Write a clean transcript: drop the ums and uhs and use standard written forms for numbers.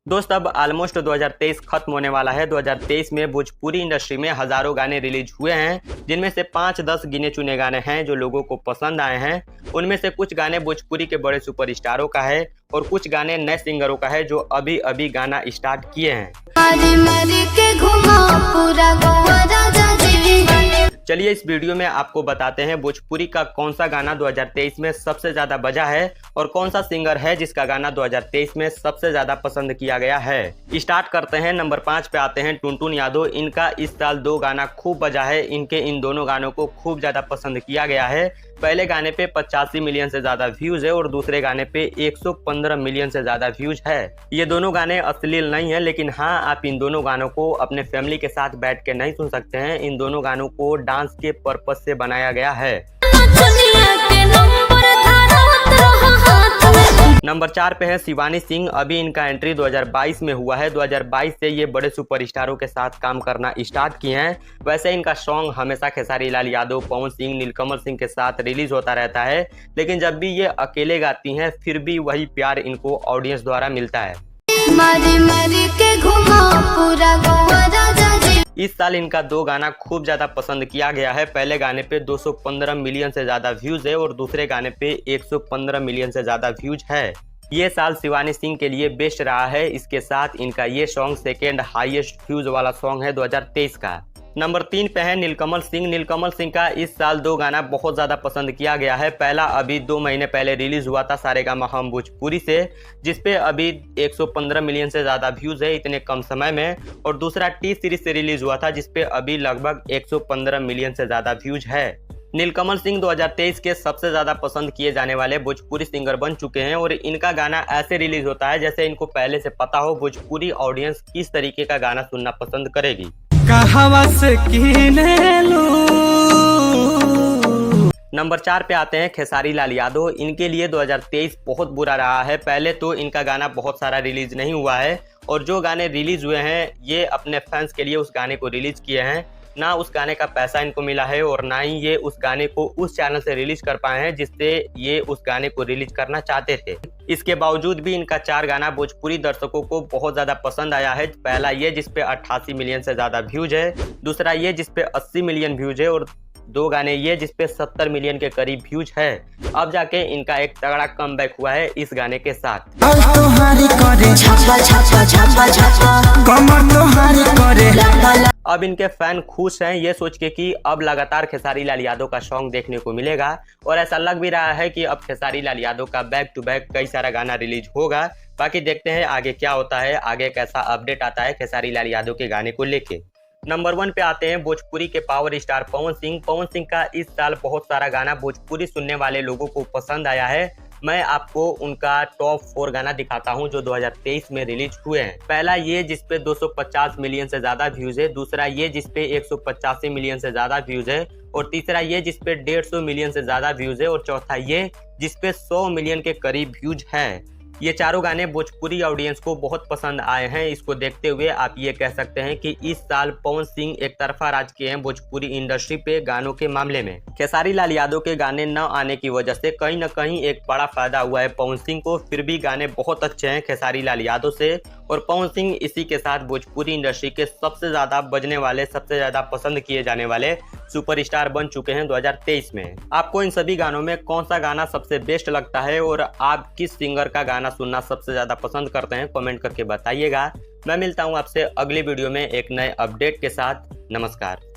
दोस्त अब ऑलमोस्ट 2023 खत्म होने वाला है। 2023 में भोजपुरी इंडस्ट्री में हजारों गाने रिलीज हुए हैं, जिनमें से 5-10 गिने चुने गाने हैं जो लोगों को पसंद आए हैं। उनमें से कुछ गाने भोजपुरी के बड़े सुपरस्टारों का है और कुछ गाने नए सिंगरों का है जो अभी अभी गाना स्टार्ट किए हैं। चलिए इस वीडियो में आपको बताते हैं भोजपुरी का कौन सा गाना 2023 में सबसे ज्यादा बजा है और कौन सा सिंगर है जिसका गाना 2023 में सबसे ज्यादा पसंद किया गया है। स्टार्ट करते हैं। नंबर 5 पे आते हैं टुनटुन यादव। इनका इस साल 2 गाना खूब बजा है। इनके इन दोनों गानों को खूब ज्यादा पसंद किया गया है। पहले गाने पे 85 मिलियन से ज्यादा व्यूज है और दूसरे गाने पे 115 मिलियन से ज्यादा व्यूज है। ये दोनों गाने अश्लील नहीं है, लेकिन हाँ, आप इन दोनों गानों को अपने फैमिली के साथ बैठ के नहीं सुन सकते हैं। इन दोनों गानों को डांस के पर्पज से बनाया गया है। नंबर 4 पे है शिवानी सिंह। अभी इनका एंट्री 2022 में हुआ है। 2022 से ये बड़े सुपरस्टारों के साथ काम करना स्टार्ट किए हैं। वैसे इनका सॉन्ग हमेशा खेसारी लाल यादव, पवन सिंह, नीलकमल सिंह के साथ रिलीज होता रहता है, लेकिन जब भी ये अकेले गाती हैं फिर भी वही प्यार इनको ऑडियंस द्वारा मिलता है। इस साल इनका 2 गाना खूब ज्यादा पसंद किया गया है। पहले गाने पे 215 मिलियन से ज्यादा व्यूज है और दूसरे गाने पे 115 मिलियन से ज्यादा व्यूज है। ये साल शिवानी सिंह के लिए बेस्ट रहा है। इसके साथ इनका ये सॉन्ग सेकेंड हाईएस्ट व्यूज वाला सॉन्ग है 2023 का। नंबर 3 पे है नीलकमल सिंह। नीलकमल सिंह का इस साल 2 गाना बहुत ज्यादा पसंद किया गया है। पहला अभी 2 महीने पहले रिलीज हुआ था सारेगामा हम भोजपुरी से, जिसपे अभी 115 मिलियन से ज्यादा व्यूज है इतने कम समय में। और दूसरा टी सीरीज से रिलीज हुआ था जिसपे अभी लगभग 115 मिलियन से ज्यादा व्यूज है। नीलकमल सिंह 2023 के सबसे ज्यादा पसंद किए जाने वाले भोजपुरी सिंगर बन चुके हैं और इनका गाना ऐसे रिलीज होता है जैसे इनको पहले से पता हो भोजपुरी ऑडियंस किस तरीके का गाना सुनना पसंद करेगी। नंबर 4 पे आते हैं खेसारी लाल यादव। इनके लिए 2023 बहुत बुरा रहा है। पहले तो इनका गाना बहुत सारा रिलीज नहीं हुआ है और जो गाने रिलीज हुए हैं ये अपने फैंस के लिए उस गाने को रिलीज किए हैं। ना उस गाने का पैसा इनको मिला है और ना ही ये उस गाने को उस चैनल से रिलीज कर पाए हैं जिससे ये उस गाने को रिलीज करना चाहते थे। इसके बावजूद भी इनका 4 गाना भोजपुरी दर्शकों को बहुत ज्यादा पसंद आया है। पहला ये जिसपे 88 मिलियन से ज्यादा व्यूज है, दूसरा ये जिसपे 80 मिलियन व्यूज है और 2 गाने ये जिसपे 70 मिलियन के करीब व्यूज है। अब जाके इनका एक तगड़ा कमबैक हुआ है इस गाने के साथ। अब इनके फैन खुश हैं ये सोच के कि अब लगातार खेसारी लाल यादव का सॉन्ग देखने को मिलेगा और ऐसा लग भी रहा है कि अब खेसारी लाल यादव का बैक टू बैक कई सारा गाना रिलीज होगा। बाकी देखते हैं आगे क्या होता है, आगे कैसा अपडेट आता है खेसारी लाल यादव के गाने को लेके। नंबर 1 पे आते हैं भोजपुरी के पावर स्टार पवन सिंह। पवन सिंह का इस साल बहुत सारा गाना भोजपुरी सुनने वाले लोगों को पसंद आया है। मैं आपको उनका टॉप 4 गाना दिखाता हूं जो 2023 में रिलीज हुए हैं। पहला ये जिसपे 250 मिलियन से ज्यादा व्यूज है, दूसरा ये जिसपे 185 मिलियन से ज्यादा व्यूज है और तीसरा ये जिसपे 150 मिलियन से ज्यादा व्यूज है और चौथा ये जिसपे 100 मिलियन के करीब व्यूज है। ये चारों गाने भोजपुरी ऑडियंस को बहुत पसंद आए हैं। इसको देखते हुए आप ये कह सकते हैं कि इस साल पवन सिंह एक तरफा राज किए हैं भोजपुरी इंडस्ट्री पे गानों के मामले में। खेसारी लाल यादव के गाने न आने की वजह से कहीं न कहीं एक बड़ा फायदा हुआ है पवन सिंह को। फिर भी गाने बहुत अच्छे हैं खेसारी लाल यादव से और पवन सिंह इसी के साथ भोजपुरी इंडस्ट्री के सबसे ज्यादा बजने वाले, सबसे ज्यादा पसंद किए जाने वाले सुपरस्टार बन चुके हैं 2023 में। आपको इन सभी गानों में कौन सा गाना सबसे बेस्ट लगता है और आप किस सिंगर का गाना सुनना सबसे ज्यादा पसंद करते हैं, कमेंट करके बताइएगा। मैं मिलता हूं आपसे अगली वीडियो में एक नए अपडेट के साथ। नमस्कार।